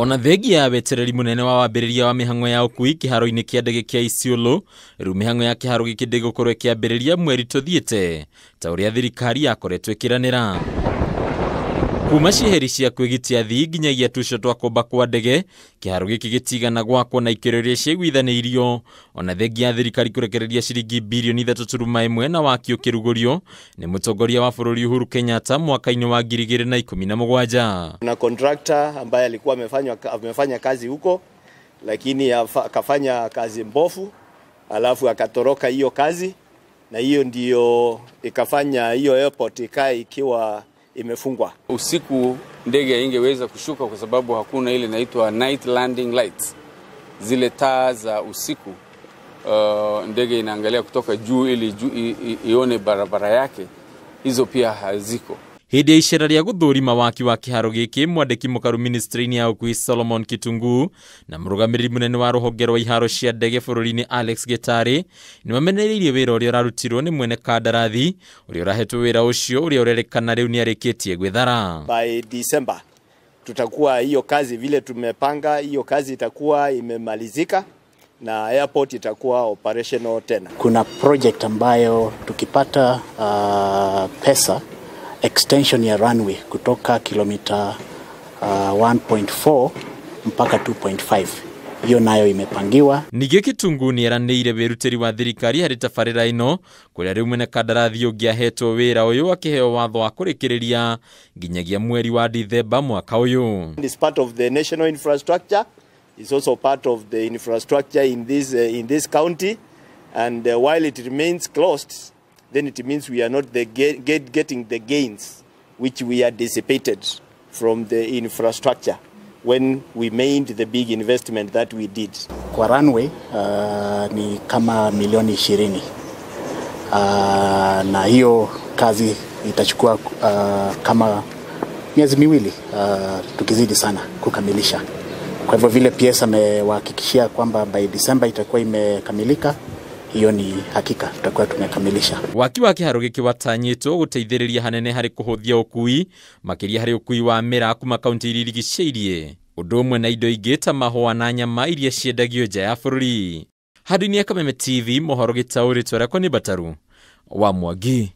Ona thegi ya wetereri munene wa wambĩrĩria wa mĩhang'o ya ũkui kĩharo-inĩ kĩa ndege kĩa Isiolo, rĩu mĩhang'o ya kĩharo gĩkĩ ndĩgũkorwo ĩkĩambĩrĩria mweri tũthiĩte, ta ũrĩa thirikari yakoretwo ĩkĩranĩra. Kuma cieheri cia kwĩgitia athii nginyagia tũico twa kũmba kwa ndege, kĩharo gĩkĩ gĩtigana gwakwo na ikĩro iria ciĩguithanĩirio, ona thengia ya thirikari kũrekereria ciringi birioni 3.1 na waki ũkĩrugũrio nĩ mũtongoria wa bũrũri Uhuru Kenyatta mwaka-inĩ wa 2017. Kuna contractor ambaye alikuwa amefanya kazi huko, lakini akafanya kazi mbovu, alafu akatoroka hiyo kazi, na hiyo ndio ikafanya hiyo airport ikae ikiwa imefungwa. Usiku ndege haingeweza kushuka kwa sababu hakuna ile inaitwa night landing lights. Zile taa za usiku ndege inaangalia kutoka juu ili ione barabara yake, hizo pia haziko. Hĩndĩ ya icera rĩa gũthũrima waki wa kĩharo gĩkĩ, mwandĩki mũkaru ministry-inĩ ya ũkui Solomon Kitungu na mũrũgamĩrĩri mũnene wa rũhonge rwa iharo cia ndege bũrũri-inĩ Alex Gitari nĩ mamenereirie wĩra ũrĩa ũrarutirwo nĩ mwene kandarathi ũrĩa ũrahetwo wĩra ũcio ũrĩa ũrerĩkana rĩu nĩ arĩkĩtie gwĩthara. By December tutakuwa hiyo kazi vile tumepanga, hiyo kazi itakuwa imemalizika na airport itakuwa operational tena. Kuna project ambayo tukipata pesa extension ya runway kutoka kilomita 1.4 mpaka 2.5. Hiyo nayo imepangiwa. Ningĩ Kitungu nĩ eranĩire wĩrutĩri wa thirikari harĩ tabarĩra ĩno, kũrĩa rĩu mwene kandarathi ũngĩ ahetwo wĩra ũyũ akĩheo watho wa kũrĩkĩrĩria nginyagia mweri wa Dithemba mwaka ũyũ. This part of the national infrastructure is also part of the infrastructure in this county, and while it remains closed, then it means we are not getting the gains which we had anticipated from the infrastructure when we made the big investment that we did. Kwa runway ni kama milioni 20. Na hiyo kazi itachukua kama miezi miwili tukizidi sana kukamilisha. Kwa hivyo vile PS amewahakikishia kwamba by December itakuwa imekamilika, hiyo ni hakika tutakuwa tumekamilisha. Waki wa kĩharo gĩkĩ watanyĩtwo gũteithĩrĩria hanene harĩ kũhũthia ũkui, makĩria harĩ ũkui wa mĩraa kuma kaunti iria irigicĩirie, ũndũ ũmwe na indo ingĩ ta mahũa na nyama iria ciendagio nja ya bũrũri. Handũ-inĩ ya Kameme TV, mohoro gĩtaũrĩtwo rĩakwa nĩ Bataru wa Mwangi.